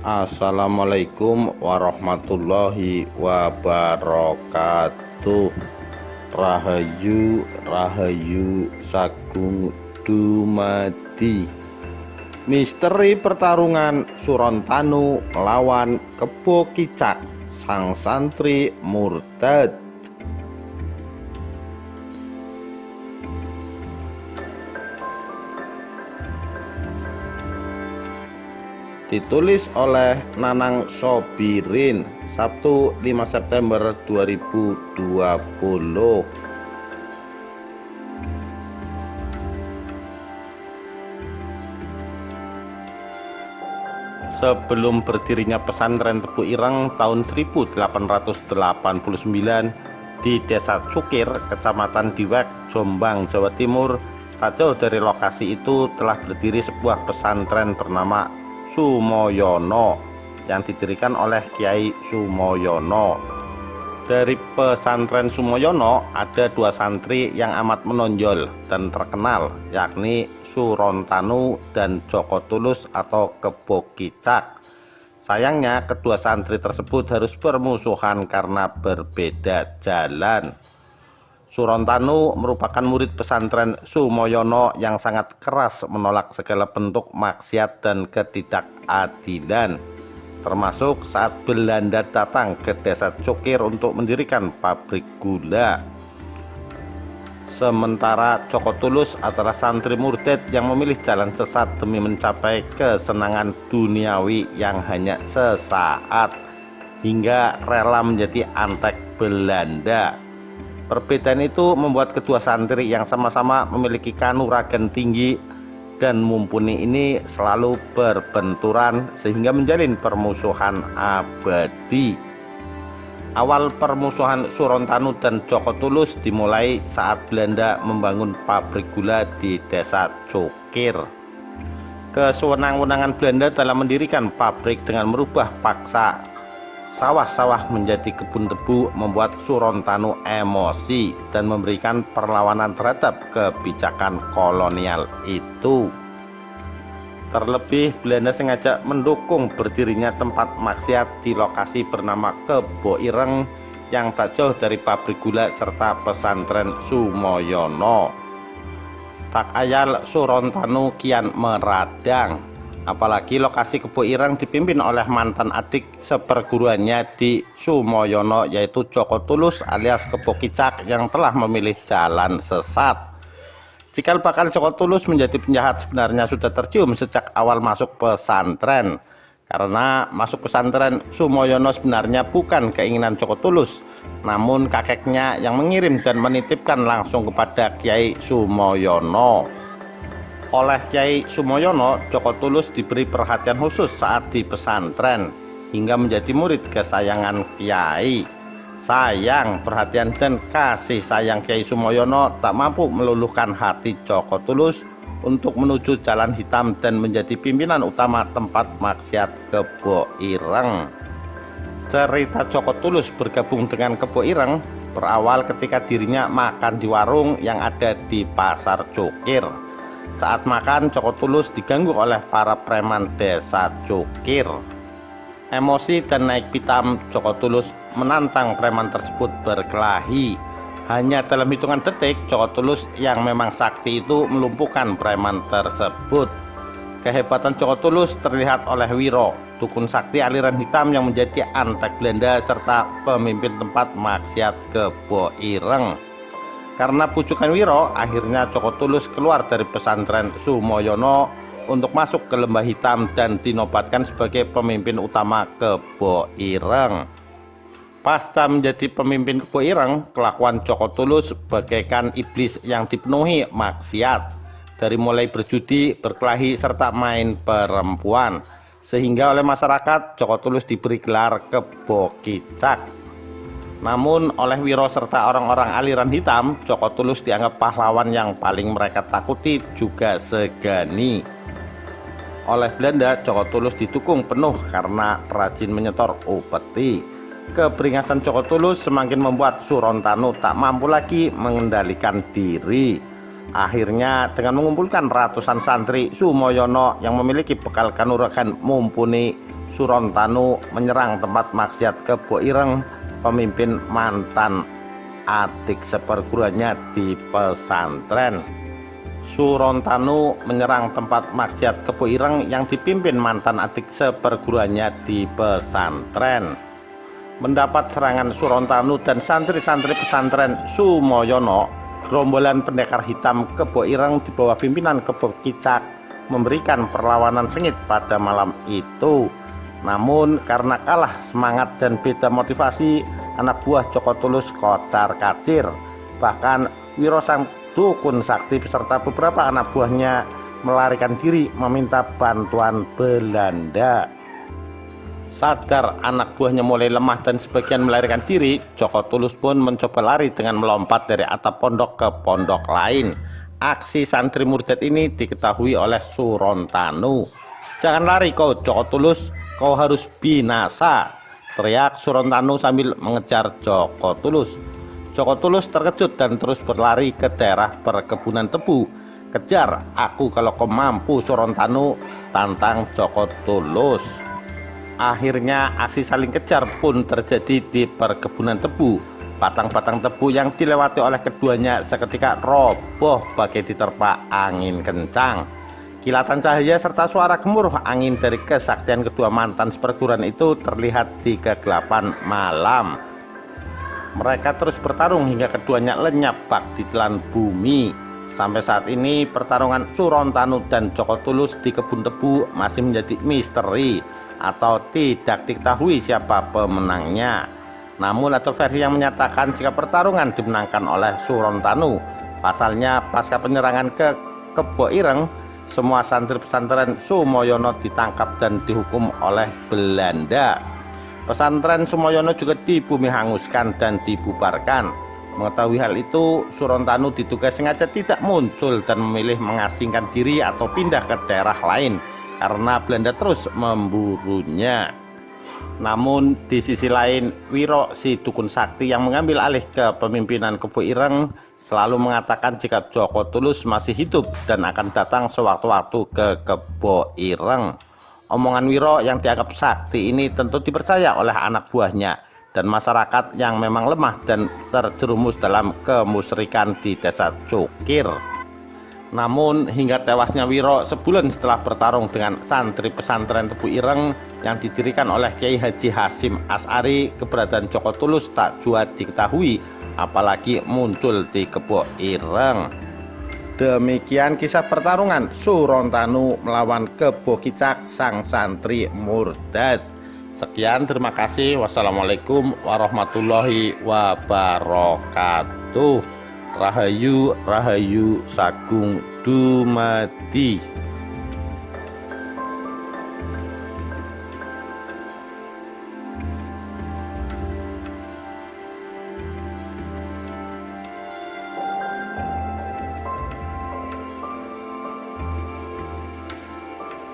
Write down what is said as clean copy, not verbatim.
Assalamualaikum warahmatullahi wabarakatuh. Rahayu Rahayu Sagung Dumadi. Misteri pertarungan Surontanu lawan Kebo Kicak, sang santri murtad. Ditulis oleh Nanang Sobirin, Sabtu 5 September 2020. Sebelum berdirinya pesantren Tebu Ireng tahun 1889 di Desa Cukir, Kecamatan Diwek, Jombang, Jawa Timur, tak jauh dari lokasi itu telah berdiri sebuah pesantren bernama Sumoyono yang didirikan oleh Kiai Sumoyono. Dari pesantren Sumoyono ada dua santri yang amat menonjol dan terkenal, yakni Surontanu dan Joko Tulus atau Kebo Kicak. Sayangnya kedua santri tersebut harus bermusuhan karena berbeda jalan. Surontanu merupakan murid pesantren Sumoyono yang sangat keras menolak segala bentuk maksiat dan ketidakadilan, termasuk saat Belanda datang ke Desa Cukir untuk mendirikan pabrik gula. Sementara Joko Tulus adalah santri murtad yang memilih jalan sesat demi mencapai kesenangan duniawi yang hanya sesaat, hingga rela menjadi antek Belanda. Perbedaan itu membuat kedua santri yang sama-sama memiliki kanuragan tinggi dan mumpuni ini selalu berbenturan sehingga menjalin permusuhan abadi. Awal permusuhan Surontanu dan Joko Tulus dimulai saat Belanda membangun pabrik gula di Desa Cukir. Kesewenang-wenangan Belanda dalam mendirikan pabrik dengan merubah paksa sawah-sawah menjadi kebun tebu membuat Surontanu emosi dan memberikan perlawanan terhadap kebijakan kolonial itu. Terlebih Belanda sengaja mendukung berdirinya tempat maksiat di lokasi bernama Kebo Ireng yang tak jauh dari pabrik gula serta pesantren Sumoyono. Tak ayal Surontanu kian meradang, apalagi lokasi Kebo Ireng dipimpin oleh mantan adik seperguruannya di Sumoyono, yaitu Joko Tulus alias Kebo Kicak yang telah memilih jalan sesat. Cikal bakal Joko Tulus menjadi penjahat sebenarnya sudah tercium sejak awal masuk pesantren, karena masuk pesantren Sumoyono sebenarnya bukan keinginan Joko Tulus, namun kakeknya yang mengirim dan menitipkan langsung kepada Kiai Sumoyono. Oleh Kiai Sumoyono, Joko Tulus diberi perhatian khusus saat di pesantren hingga menjadi murid kesayangan Kiai. Sayang, perhatian dan kasih sayang Kiai Sumoyono tak mampu meluluhkan hati Joko Tulus untuk menuju jalan hitam dan menjadi pimpinan utama tempat maksiat Kebo Ireng. Cerita Joko Tulus bergabung dengan Kebo Ireng berawal ketika dirinya makan di warung yang ada di Pasar Cukir. Saat makan, Joko Tulus diganggu oleh para preman Desa Cukir. Emosi dan naik pitam, Joko Tulus menantang preman tersebut berkelahi. Hanya dalam hitungan detik, Joko Tulus yang memang sakti itu melumpuhkan preman tersebut. Kehebatan Joko Tulus terlihat oleh Wiro, dukun sakti aliran hitam yang menjadi antek Belanda serta pemimpin tempat maksiat Kebo Ireng. Karena pujukan Wiro, akhirnya Joko Tulus keluar dari pesantren Sumoyono untuk masuk ke Lembah Hitam dan dinobatkan sebagai pemimpin utama Kebo Ireng. Pasca menjadi pemimpin Kebo Ireng, kelakuan Joko Tulus bagaikan iblis yang dipenuhi maksiat, dari mulai berjudi, berkelahi, serta main perempuan, sehingga oleh masyarakat Joko Tulus diberi gelar Kebo Kicak. Namun oleh Wiro serta orang-orang aliran hitam, Joko Tulus dianggap pahlawan yang paling mereka takuti juga segani. Oleh Belanda, Joko Tulus didukung penuh karena rajin menyetor upeti. Keberingasan Joko Tulus semakin membuat Surontanu tak mampu lagi mengendalikan diri. Akhirnya dengan mengumpulkan ratusan santri Sumoyono yang memiliki bekal kanuragan mumpuni Surontanu menyerang tempat maksiat Kebo Ireng, pemimpin mantan adik seperguruannya di pesantren. Surontanu menyerang tempat maksiat Kebo Ireng yang dipimpin mantan adik seperguruannya di pesantren. Mendapat serangan Surontanu dan santri-santri pesantren Sumoyono, gerombolan pendekar hitam Kebo Ireng di bawah pimpinan Kebo Kicak memberikan perlawanan sengit pada malam itu. Namun karena kalah semangat dan beda motivasi, anak buah Joko Tulus kocar-kacir. Bahkan Wiro sang dukun sakti beserta beberapa anak buahnya melarikan diri meminta bantuan Belanda. Sadar anak buahnya mulai lemah dan sebagian melarikan diri, Joko Tulus pun mencoba lari dengan melompat dari atap pondok ke pondok lain. Aksi santri murtad ini diketahui oleh Surontanu. "Jangan lari kau Joko Tulus, kau harus binasa," teriak Surontanu sambil mengejar Joko Tulus. Joko Tulus terkejut dan terus berlari ke daerah perkebunan tebu. "Kejar aku kalau kau mampu Surontanu," tantang Joko Tulus. Akhirnya aksi saling kejar pun terjadi di perkebunan tebu. Batang-batang tebu yang dilewati oleh keduanya seketika roboh bagai diterpa angin kencang. Kilatan cahaya serta suara gemuruh angin dari kesaktian kedua mantan seperguruan itu terlihat di kegelapan malam. Mereka terus bertarung hingga keduanya lenyap bak di telan bumi. Sampai saat ini pertarungan Surontanu dan Joko Tulus di kebun tebu masih menjadi misteri atau tidak diketahui siapa pemenangnya. Namun ada versi yang menyatakan jika pertarungan dimenangkan oleh Surontanu. Pasalnya pasca penyerangan ke Kebo Ireng, semua santri pesantren Sumoyono ditangkap dan dihukum oleh Belanda. Pesantren Sumoyono juga dibumi hanguskan dan dibubarkan. Mengetahui hal itu, Surontanu diduga sengaja tidak muncul dan memilih mengasingkan diri atau pindah ke daerah lain karena Belanda terus memburunya. Namun di sisi lain, Wiro si dukun sakti yang mengambil alih kepemimpinan Kebo Ireng selalu mengatakan jika Joko Tulus masih hidup dan akan datang sewaktu-waktu ke Kebo Ireng. Omongan Wiro yang dianggap sakti ini tentu dipercaya oleh anak buahnya dan masyarakat yang memang lemah dan terjerumus dalam kemusyrikan di desa Cukir. Namun hingga tewasnya Wiro sebulan setelah bertarung dengan santri pesantren Tebu Ireng yang didirikan oleh Kiai Haji Hasyim Asy'ari, keberadaan Joko Tulus tak jua diketahui apalagi muncul di Kebo Ireng. Demikian kisah pertarungan Surontanu melawan Kebo Kicak sang santri murtad. Sekian, terima kasih. Wassalamualaikum warahmatullahi wabarakatuh. Rahayu Rahayu Sagung Dumadi.